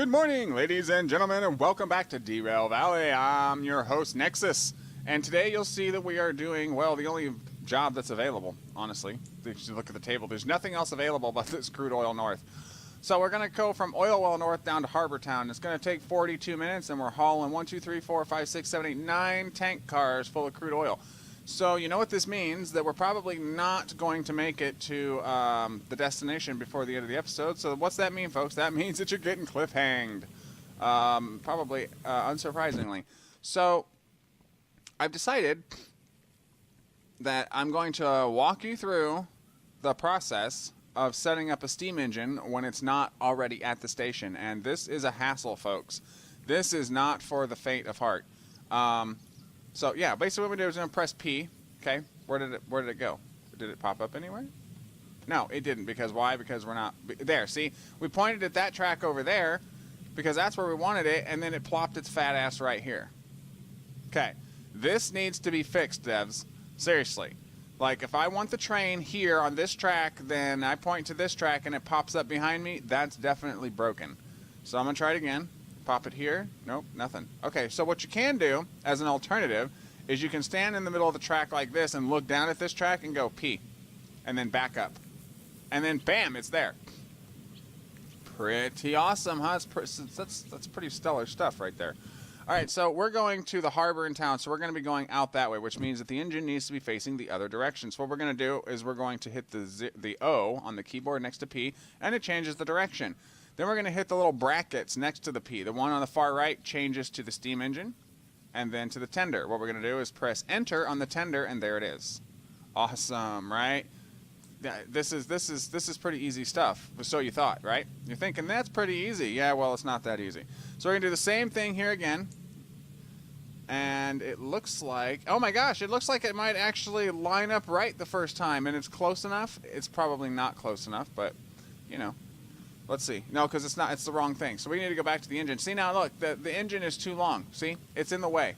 Good morning, ladies and gentlemen, and welcome back to Derail Valley. I'm your host, Nexus, and today you'll see that we are doing, well, the only job that's available, honestly. If you look at the table, there's nothing else available but this crude oil north. So we're going to go from Oil Well North down to Harbor Town. It's going to take 42 minutes, and we're hauling 1, 2, 3, 4, 5, 6, 7, 8, 9 tank cars full of crude oil. So you know what this means, that we're probably not going to make it to the destination before the end of the episode. So what's that mean, folks? That means that you're getting cliffhanged, probably unsurprisingly. So I've decided that I'm going to walk you through the process of setting up a steam engine when it's not already at the station. And this is a hassle, folks. This is not for the faint of heart. So yeah, basically what we do is going to press P. Okay, where did it go? Did it pop up anywhere? No, it didn't. Because why? Because we're not there. See, we pointed at that track over there because that's where we wanted it, and then it plopped its fat ass right here. Okay, this needs to be fixed, devs. Seriously. Like, if I want the train here on this track, then I point to this track and it pops up behind me. That's definitely broken. So I'm going to try it again. Pop it here. Nope, nothing. Okay, so what you can do as an alternative is you can stand in the middle of the track like this and look down at this track and go P. And then back up. And then bam, it's there. Pretty awesome, huh? That's pretty stellar stuff right there. All right, so we're going to the harbor in town, so we're going to be going out that way, which means that the engine needs to be facing the other direction. So what we're going to do is we're going to hit the O on the keyboard next to P, and it changes the direction. Then we're going to hit the little brackets next to the P. The one on the far right changes to the steam engine, and then to the tender. What we're going to do is press Enter on the tender, and there it is. Awesome, right? This is pretty easy stuff. So you thought, right? You're thinking that's pretty easy. Yeah, well, it's not that easy. So we're going to do the same thing here again. And it looks like, oh my gosh, it looks like it might actually line up right the first time. And it's close enough. It's probably not close enough, but, you know. Let's see. No, because it's not. It's the wrong thing. So we need to go back to the engine. See, now look, the engine is too long. See? It's in the way.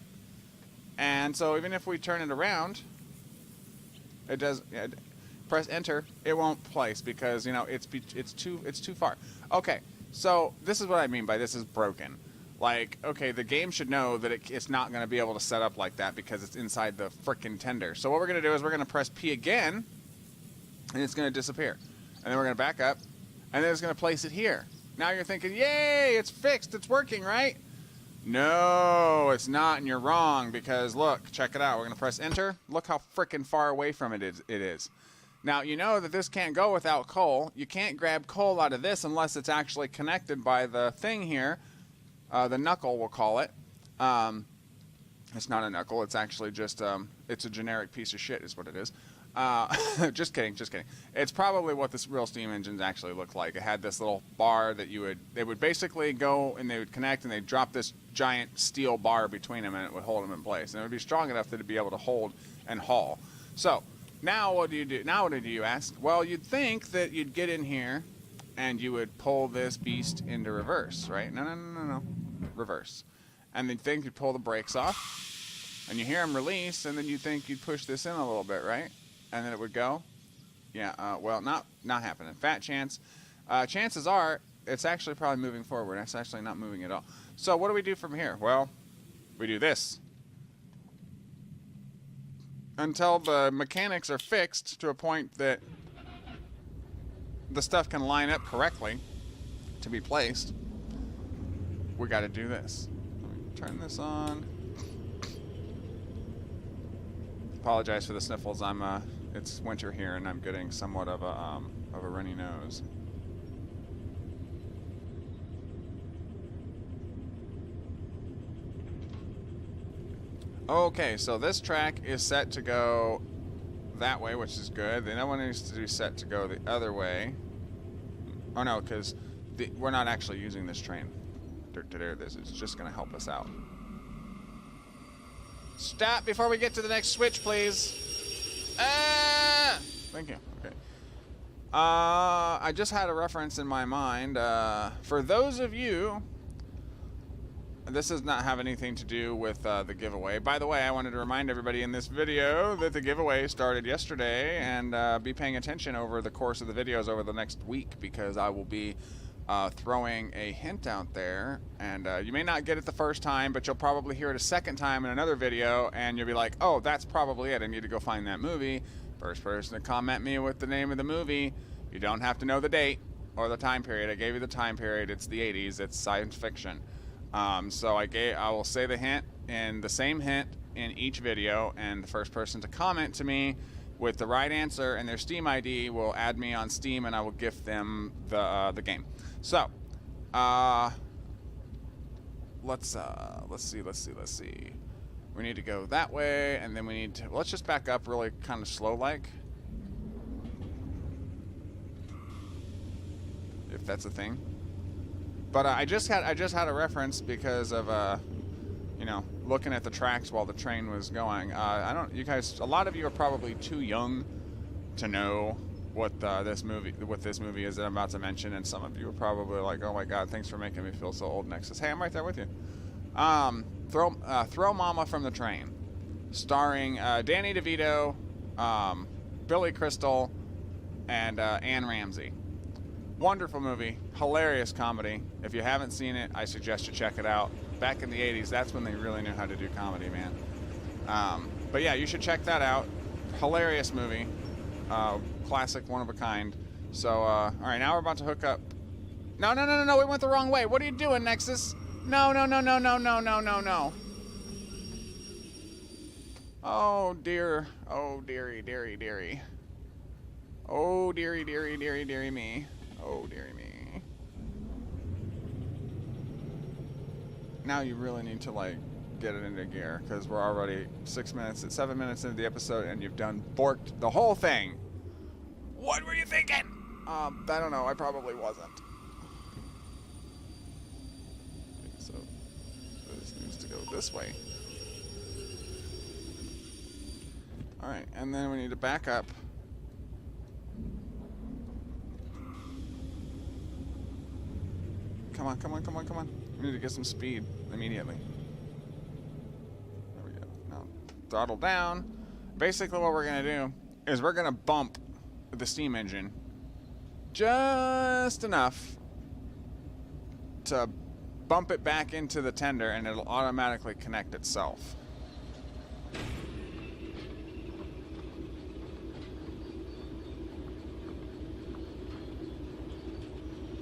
And so even if we turn it around, it does... Yeah, press Enter, it won't place because, you know, it's too far. Okay, so this is what I mean by this is broken. Like, okay, the game should know that it's not going to be able to set up like that because it's inside the frickin' tender. So what we're going to do is we're going to press P again, and it's going to disappear. And then we're going to back up, and then it's going to place it here. Now you're thinking, yay, it's fixed, it's working, right? No, it's not, and you're wrong because, look, check it out. We're going to press Enter. Look how frickin' far away from it is. Now, you know that this can't go without coal. You can't grab coal out of this unless it's actually connected by the thing here. The knuckle, we'll call it. It's not a knuckle. It's actually just, it's a generic piece of shit is what it is. Just kidding, just kidding. It's probably what this real steam engines actually look like. It had this little bar that they would basically go and they would connect and they'd drop this giant steel bar between them and it would hold them in place. And it would be strong enough that it'd be able to hold and haul. So, now what do you do? Now what do you ask? Well, you'd think that you'd get in here and you would pull this beast into reverse, right? No. Reverse. And then you'd think you'd pull the brakes off and you hear them release and then you'd think you'd push this in a little bit, right? And then it would go. Yeah, well, not happening. Fat chance. Chances are it's actually probably moving forward. It's actually not moving at all. So what do we do from here? Well, we do this. Until the mechanics are fixed to a point that the stuff can line up correctly to be placed, we got to do this. Let me turn this on. Apologize for the sniffles. It's winter here and I'm getting somewhat of a runny nose. Okay, so this track is set to go that way, which is good. The other one needs to be set to go the other way. Oh no, because we're not actually using this train. This is just going to help us out. Stop before we get to the next switch, please. Ah! Thank you. Okay. I just had a reference in my mind. For those of you... This does not have anything to do with the giveaway. By the way, I wanted to remind everybody in this video that the giveaway started yesterday, and be paying attention over the course of the videos over the next week because I will be throwing a hint out there, and you may not get it the first time, but you'll probably hear it a second time in another video, and you'll be like, oh, that's probably it. I need to go find that movie. First person to comment me with the name of the movie. You don't have to know the date or the time period. I gave you the time period. It's the 80s. It's science fiction. So I will say the hint and the same hint in each video, and the first person to comment to me with the right answer and their Steam ID will add me on Steam, and I will gift them the game. So, let's see. We need to go that way, and then we need to, let's just back up really kind of slow-like. If that's a thing. But I just had a reference because of, you know, looking at the tracks while the train was going. You guys, a lot of you are probably too young to know what this movie is that I'm about to mention, and some of you are probably like, oh my god, thanks for making me feel so old, Nexus. Hey, I'm right there with you. Throw Mama from the Train, starring Danny DeVito, Billy Crystal, and Anne Ramsey. Wonderful movie, hilarious comedy. If you haven't seen it, I suggest you check it out. Back in the 80s, that's when they really knew how to do comedy, man. But yeah, you should check that out. Hilarious movie. Classic, one of a kind. So, alright, now we're about to hook up. No, we went the wrong way. What are you doing, Nexus? No. Oh, dear. Oh, dearie. Oh, dearie me. Oh, dearie me. Now you really need to, like, get it into gear, because we're already 7 minutes into the episode, and you've done borked the whole thing. What were you thinking? I don't know. I probably wasn't. So, this needs to go this way. Alright, and then we need to back up. Come on. We need to get some speed immediately. There we go. Now, throttle down. Basically what we're going to do is we're going to bump the steam engine just enough to bump it back into the tender, and it'll automatically connect itself.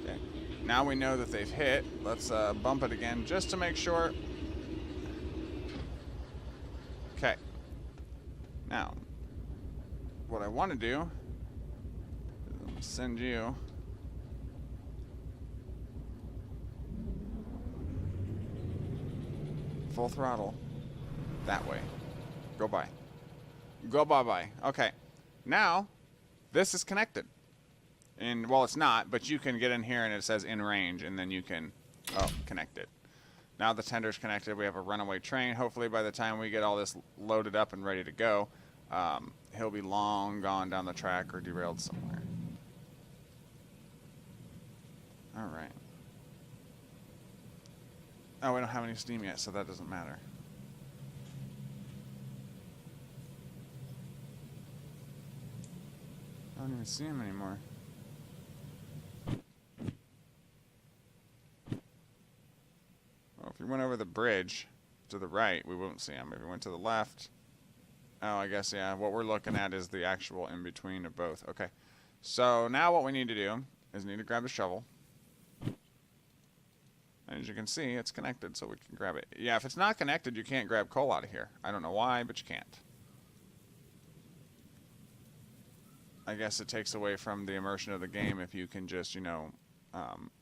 Okay. Now we know that they've hit. Let's bump it again just to make sure. Okay. Now, what I want to do is send you full throttle that way. Go by. Go bye-bye. Okay. Now, this is connected. And, well, it's not, but you can get in here and it says in range, and then you can, connect it. Now the tender's connected. We have a runaway train. Hopefully by the time we get all this loaded up and ready to go, he'll be long gone down the track or derailed somewhere. All right. Oh, we don't have any steam yet, so that doesn't matter. I don't even see him anymore. Well, if we went over the bridge to the right, we won't see him. If we went to the left... Oh, I guess, yeah, what we're looking at is the actual in-between of both. Okay. So now what we need to do is need to grab a shovel. And as you can see, it's connected, so we can grab it. Yeah, if it's not connected, you can't grab coal out of here. I don't know why, but you can't. I guess it takes away from the immersion of the game if you can just, you know,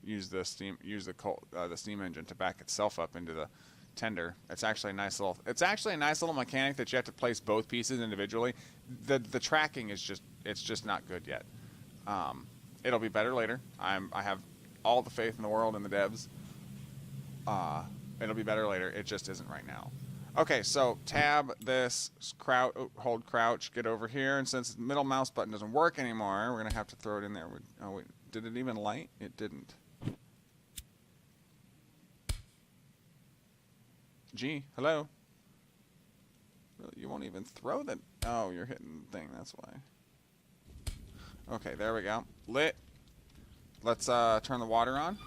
use the steam engine to back itself up into the tender. It's actually a nice little mechanic that you have to place both pieces individually. The tracking is just not good yet. It'll be better later. I have all the faith in the world in the devs. It'll be better later. It just isn't right now. Okay, so tab this, hold crouch, get over here, and since the middle mouse button doesn't work anymore, we're gonna have to throw it in there. Oh wait, did it even light? It didn't. Gee, hello? Really, you won't even throw that? Oh, you're hitting the thing, that's why. Okay, there we go. Lit. let's turn the water on.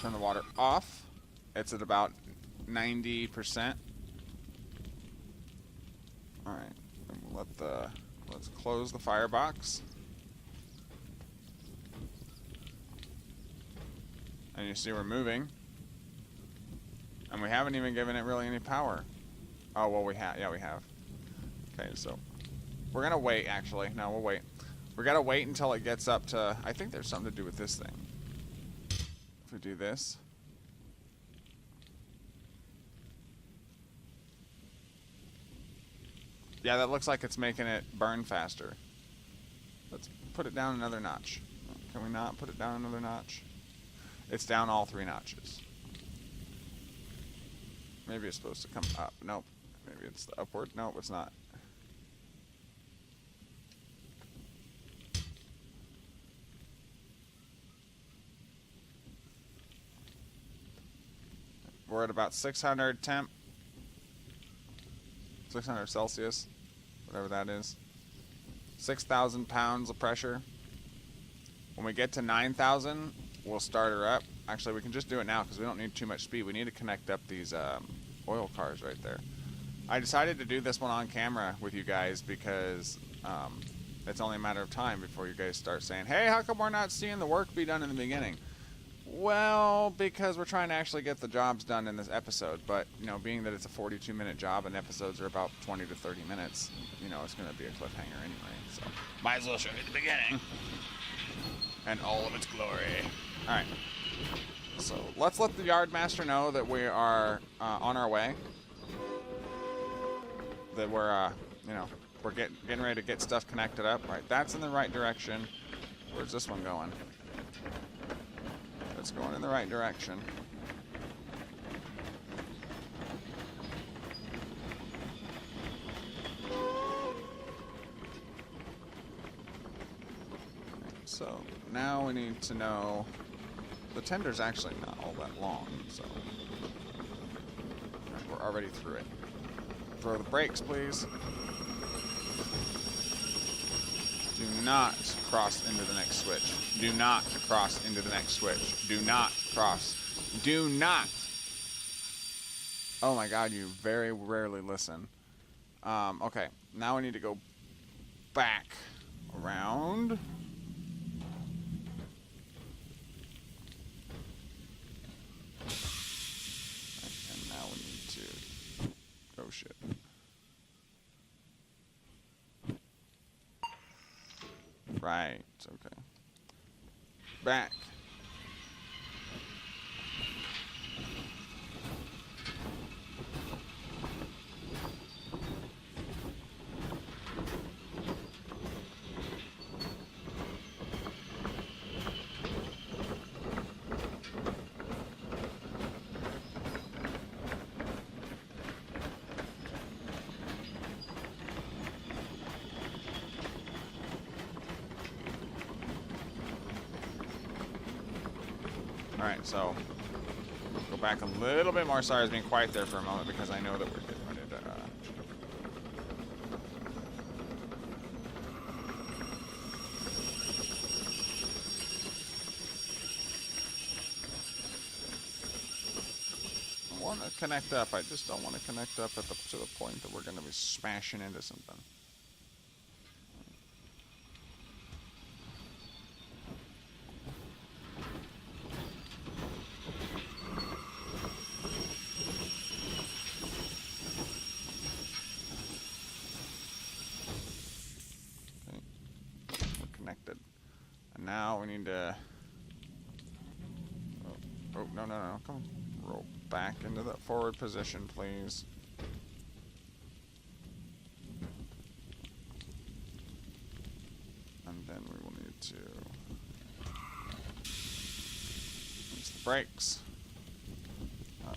Turn the water off. It's at about 90%. All right, let's close the firebox. And you see we're moving. And we haven't even given it really any power. Oh, well, we have. Yeah, we have. Okay, so we're going to wait, actually. No, we'll wait. We're going to wait until it gets up to... I think there's something to do with this thing. If we do this... Yeah, that looks like it's making it burn faster. Let's put it down another notch. Can we not put it down another notch? It's down all 3 notches. Maybe it's supposed to come up. Nope. Maybe it's the upward. Nope, it's not. We're at about 600 temp. 600 Celsius. Whatever that is. 6,000 pounds of pressure. When we get to 9,000, we'll start her up. Actually, we can just do it now because we don't need too much speed. We need to connect up these oil cars right there. I decided to do this one on camera with you guys because it's only a matter of time before you guys start saying, hey, how come we're not seeing the work be done in the beginning? Well, because we're trying to actually get the jobs done in this episode. But, you know, being that it's a 42-minute job and episodes are about 20 to 30 minutes, you know, it's going to be a cliffhanger anyway. So might as well show you the beginning. And all of its glory. All right. So let's let the yard master know that we are on our way. That we're, you know, we're getting ready to get stuff connected up. Right, that's in the right direction. Where's this one going? It's going in the right direction. So now we need to know. The tender's actually not all that long, so right, we're already through it. Throw the brakes, please. Do not cross into the next switch. Do not cross into the next switch. Do not cross. Do not. Oh my God, you very rarely listen. Okay, now we need to go back around. And now we need to... Oh shit. Right, okay. Back. Alright, so go back a little bit more. Sorry, I was being quiet there for a moment because I know that we're getting ready to... I want to connect up. I just don't want to connect up at to the point that we're going to be smashing into something. And now we need to... Oh, no, come on. Roll back into that forward position, please. And then we will need to... use the brakes.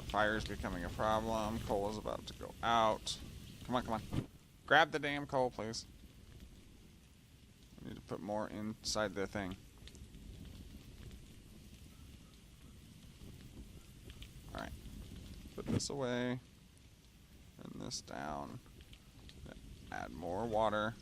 Fire's becoming a problem. Coal is about to go out. Come on. Grab the damn coal, please. Need to put more inside the thing. Alright. Put this away. And this down. Add more water.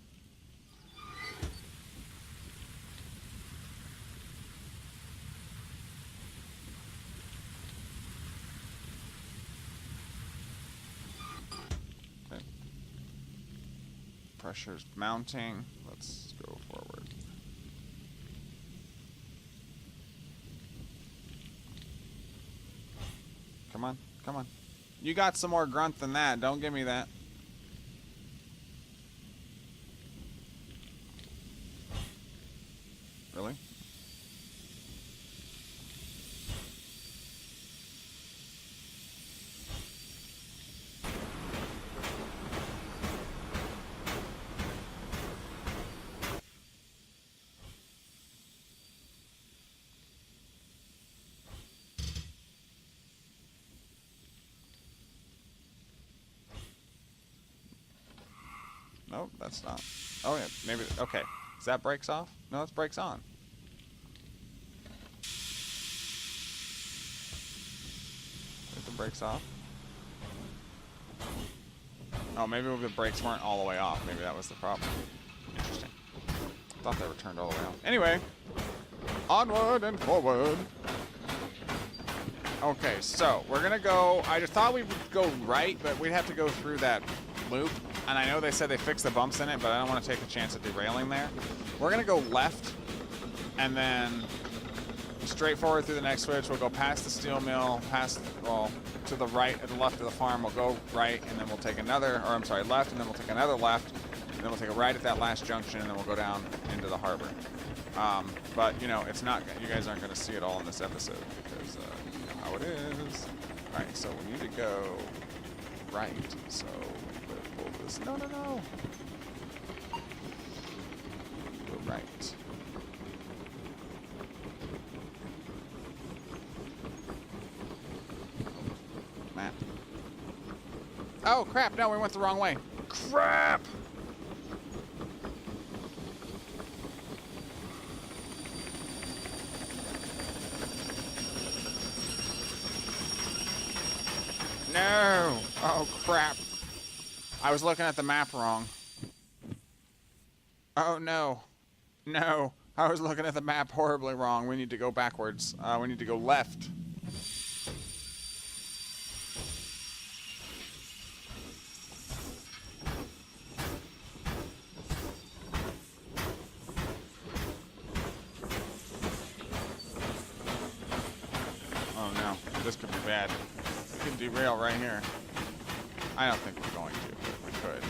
Pressure's mounting. Let's go forward. Come on, come on. You got some more grunt than that. Don't give me that. Really? Nope, that's not. Oh, yeah, maybe. Okay. Is that brakes off? No, it's brakes on. Is the brakes off? Oh, maybe the brakes weren't all the way off. Maybe that was the problem. Interesting. I thought they were turned all the way off. Anyway, onward and forward. Okay, so we're gonna go. I just thought we would go right, but we'd have to go through that loop. And I know they said they fixed the bumps in it, but I don't want to take the chance of derailing there. We're gonna go left, and then straight forward through the next switch. We'll go past the steel mill, past, well, to the right, at the left of the farm. We'll go right, and then we'll take another, or I'm sorry, left, and then we'll take another left, and then we'll take a right at that last junction, and then we'll go down into the harbor. But, you know, it's not, you guys aren't going to see it all in this episode, because you know how it is. All right, so we need to go right, so pull this, no. Go right. Map. Oh, crap, no, we went the wrong way. Crap! No! Oh, crap. I was looking at the map wrong. Oh, no. No. I was looking at the map horribly wrong. We need to go backwards. We need to go left. Oh, no. This could be bad. We can derail right here. I don't think we're going to, but we could.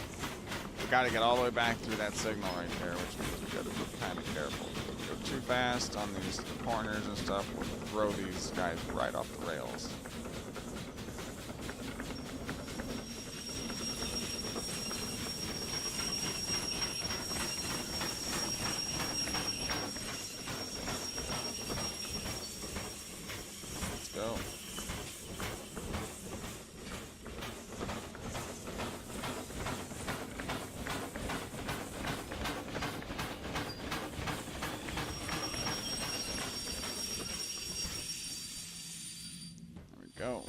We got to get all the way back through that signal right there, which means we got to be kind of careful. If we go too fast on these corners and stuff, we'll throw these guys right off the rails. Let's go. Go.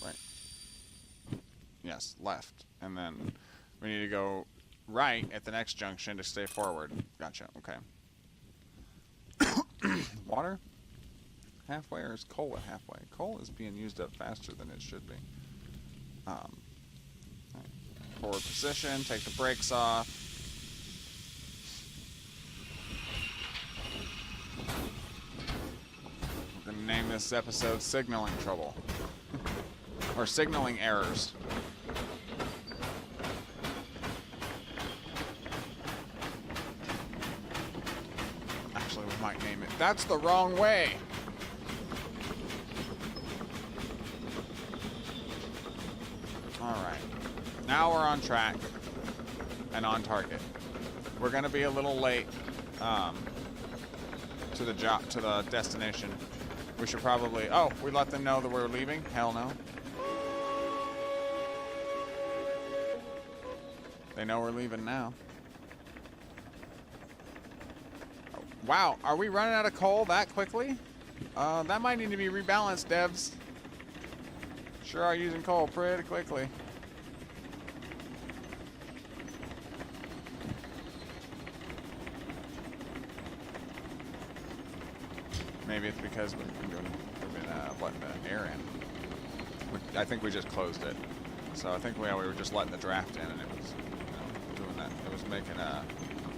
Right. Yes, left. And then we need to go right at the next junction to stay forward. Gotcha, okay. Water? Halfway, or is coal at halfway? Coal is being used up faster than it should be. Right. Forward position, take the brakes off. Name this episode Signaling Trouble. Or Signaling Errors. Actually, we might name it That's the Wrong Way. Alright. Now we're on track. And on target. We're going to be a little late to the destination. We should probably... Oh, we let them know that we're leaving? Hell no. They know we're leaving now. Oh, wow, are we running out of coal that quickly? That might need to be rebalanced, devs. Sure are using coal pretty quickly. Maybe it's because we've been letting the air in. I think we just closed it. So I think we were just letting the draft in, and it was doing that. It was making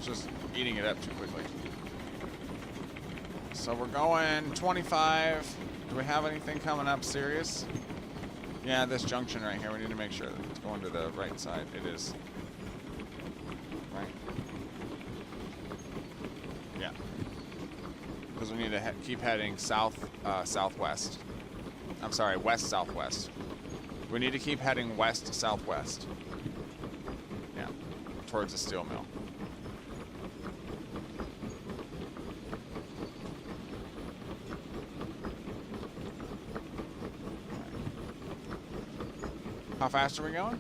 just eating it up too quickly. So we're going 25. Do we have anything coming up serious? Yeah, this junction right here. We need to make sure that it's going to the right side. It is. Right. Yeah. Because we need to keep heading southwest. I'm sorry, west-southwest. We need to keep heading west-southwest. Yeah, towards the steel mill. How fast are we going?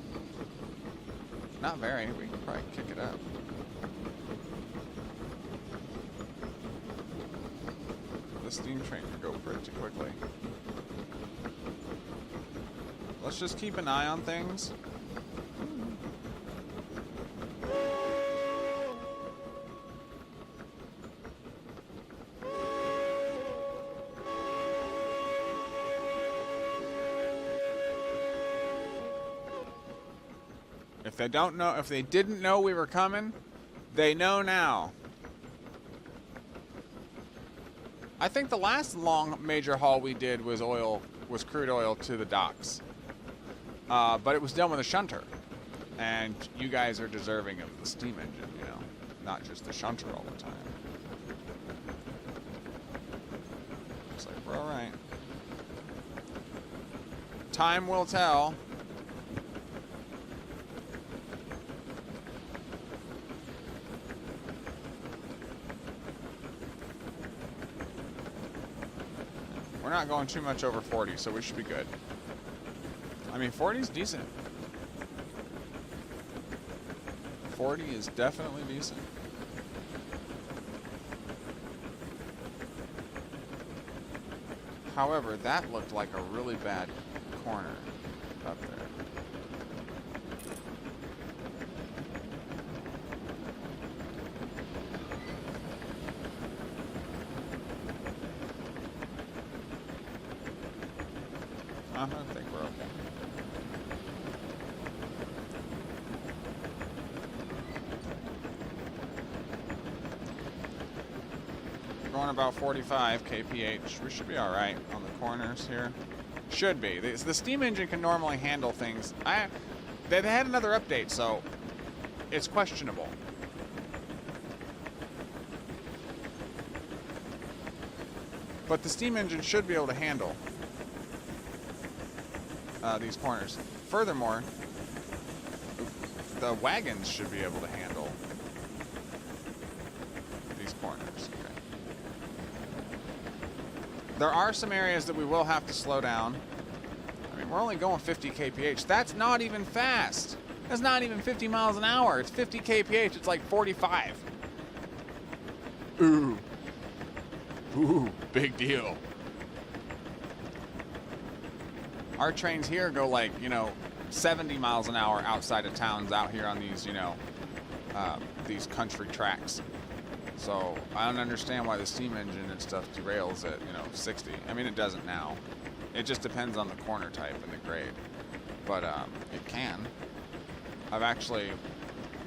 Not very. We can probably kick it up. The steam train can go pretty quickly. Let's just keep an eye on things. If they don't know, if they didn't know we were coming, they know now. I think the last long major haul we did was crude oil to the docks. But it was done with a shunter. And you guys are deserving of the steam engine, you know, not just the shunter all the time. Looks like we're all right. Time will tell. We're not going too much over 40, so we should be good. I mean, 40 is decent. 40 is definitely decent. However, that looked like a really bad corner up there. I think we're okay. Going about 45 kph. We should be all right on the corners here. Should be. The steam engine can normally handle things. They had another update, so it's questionable. But the steam engine should be able to handle these corners. Furthermore, the wagons should be able to handle these corners. Okay. There are some areas that we will have to slow down. I mean, we're only going 50 kph. That's not even fast. That's not even 50 miles an hour. It's 50 kph. It's like 45. Ooh. Ooh, big deal. Our trains here go like, 70 miles an hour outside of towns out here on these, these country tracks. So I don't understand why the steam engine and stuff derails at, 60. I mean, it doesn't now. It just depends on the corner type and the grade. But it can. I've actually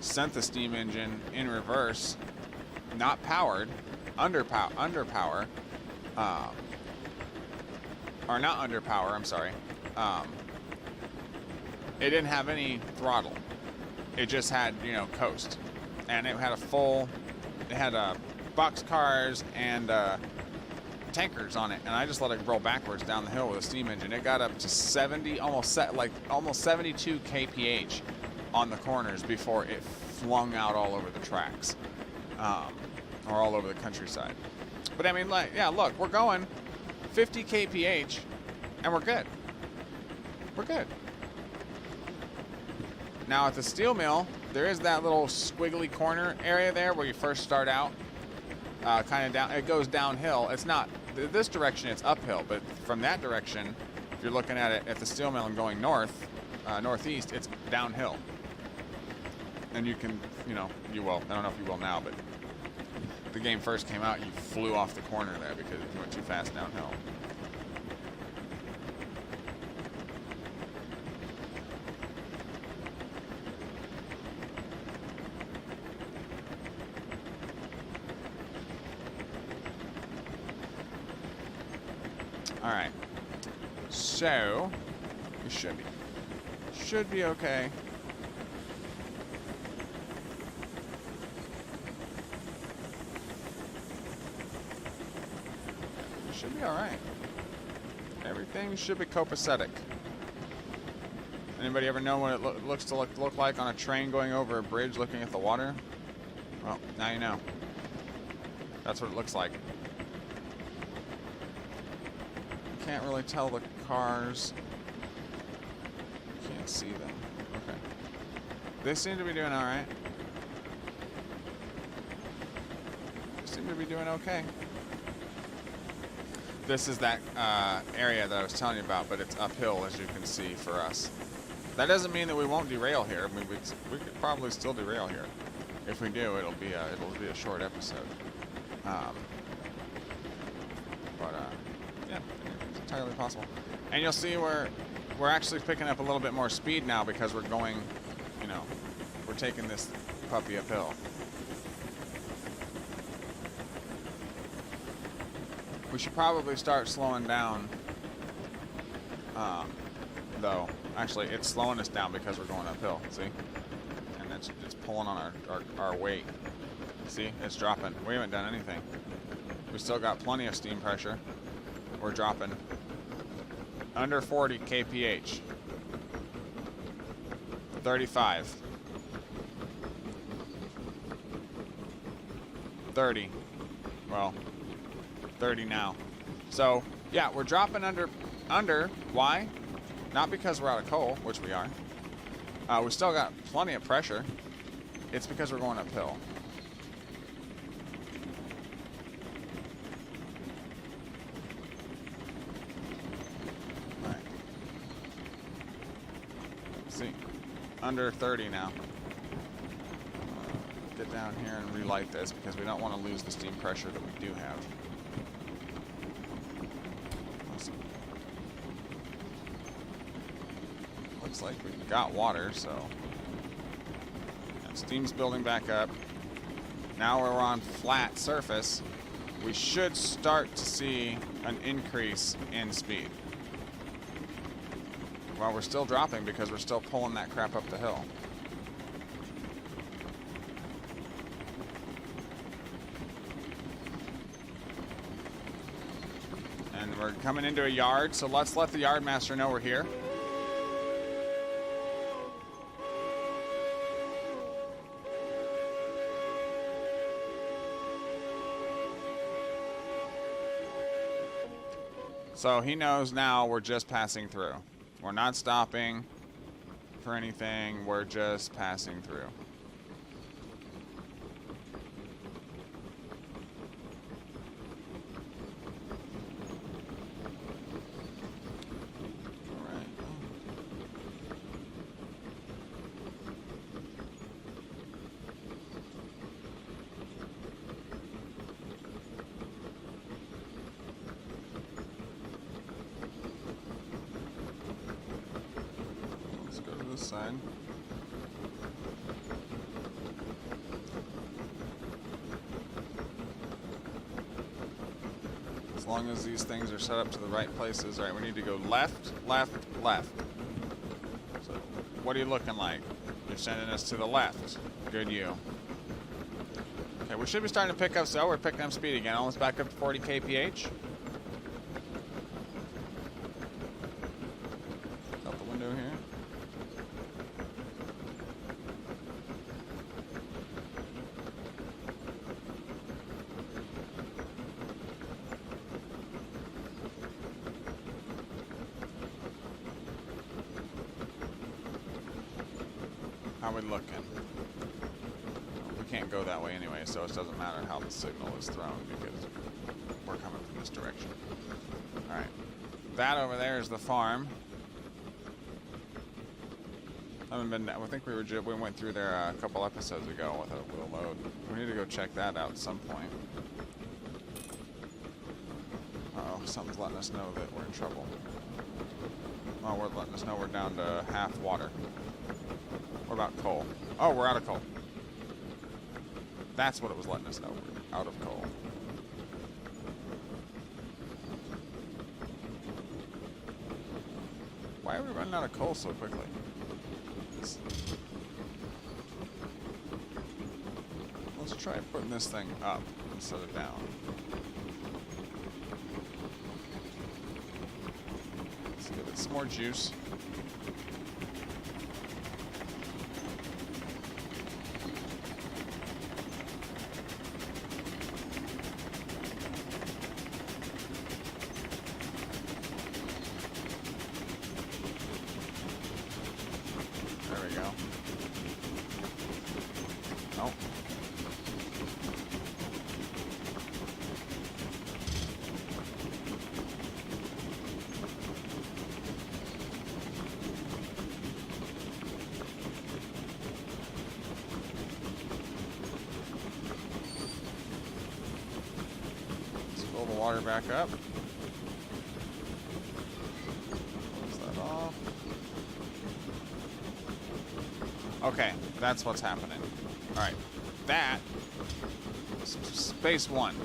sent the steam engine in reverse, not powered, under power, or not under power, I'm sorry. It didn't have any throttle. It just had, coast. And it had it had box cars and tankers on it. And I just let it roll backwards down the hill with a steam engine. It got up to 70, almost 72 kph on the corners before it flung out all over the tracks, or all over the countryside. But I mean, look, we're going 50 kph and we're good. We're good. Now at the steel mill, there is that little squiggly corner area there where you first start out, kind of down. It goes downhill. It's not this direction; it's uphill. But from that direction, if you're looking at it at the steel mill and going north, northeast, it's downhill. And you can, you will. I don't know if you will now, but the game first came out, you flew off the corner there because you went too fast downhill. Alright. So, we should be okay. Should be alright. Everything should be copacetic. Anybody ever know what it looks to look like on a train going over a bridge looking at the water? Well, now you know. That's what it looks like. Can't really tell the cars. Can't see them. Okay. They seem to be doing alright. They seem to be doing okay. This is that area that I was telling you about, but it's uphill, as you can see, for us. That doesn't mean that we won't derail here. I mean, we could probably still derail here. If we do, it'll be a short episode. Yeah, it's entirely possible. And you'll see we're actually picking up a little bit more speed now because we're going, you know, we're taking this puppy uphill. We should probably start slowing down, though. Actually, it's slowing us down because we're going uphill, see? And it's pulling on our weight. See, it's dropping. We haven't done anything. We still got plenty of steam pressure. We're dropping under 40 kph. 35. 30. Well, 30 now. So, yeah, we're dropping under. Why? Not because we're out of coal, which we are. We still got plenty of pressure. It's because we're going uphill. Alright. Let's see. Under 30 now. Get down here and relight this because we don't want to lose the steam pressure that we do have. Looks like we've got water, so and steam's building back up. Now we're on flat surface. We should start to see an increase in speed. While we're still dropping because we're still pulling that crap up the hill. And we're coming into a yard, so let's let the yard master know we're here. So he knows now we're just passing through. We're not stopping for anything. We're just passing through. All right. Side. As long as these things are set up to the right places. All right, we need to go left, left, left. So, what are you looking like? You're sending us to the left. Good you. Okay, we should be starting to pick up, so we're picking up speed again. Almost back up to 40 kph. Out the window here. How are we looking? We can't go that way anyway, so it doesn't matter how the signal is thrown because we're coming from this direction. Alright. That over there is the farm. I think we went through there a couple episodes ago with a load. We need to go check that out at some point. Uh-oh, something's letting us know that we're in trouble. Oh, we're letting us know we're down to half water. What about coal? Oh, we're out of coal. That's what it was letting us know. We're out of coal. Why are we running out of coal so quickly? Let's try putting this thing up instead of down. Let's give it some more juice. There we go. Nope. Fill the water back up. Close that off. Okay, that's what's happening. Alright, that is space 1.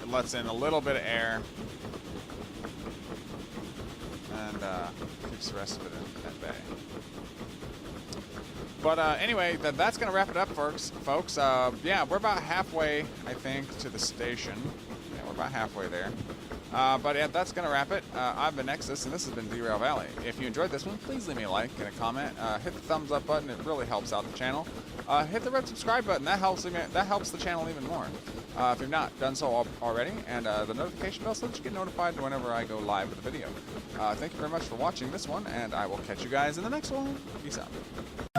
It lets in a little bit of air and keeps the rest of it at bay. But anyway, that's going to wrap it up, folks. Yeah, we're about halfway, I think, to the station. Yeah, we're about halfway there. But yeah, that's going to wrap it. I've been Nexus, and this has been Derail Valley. If you enjoyed this one, please leave me a like and a comment. Hit the thumbs up button. It really helps out the channel. Hit the red subscribe button. That helps the channel even more. If you've not done so already, and the notification bell so that you get notified whenever I go live with a video. Thank you very much for watching this one, and I will catch you guys in the next one. Peace out.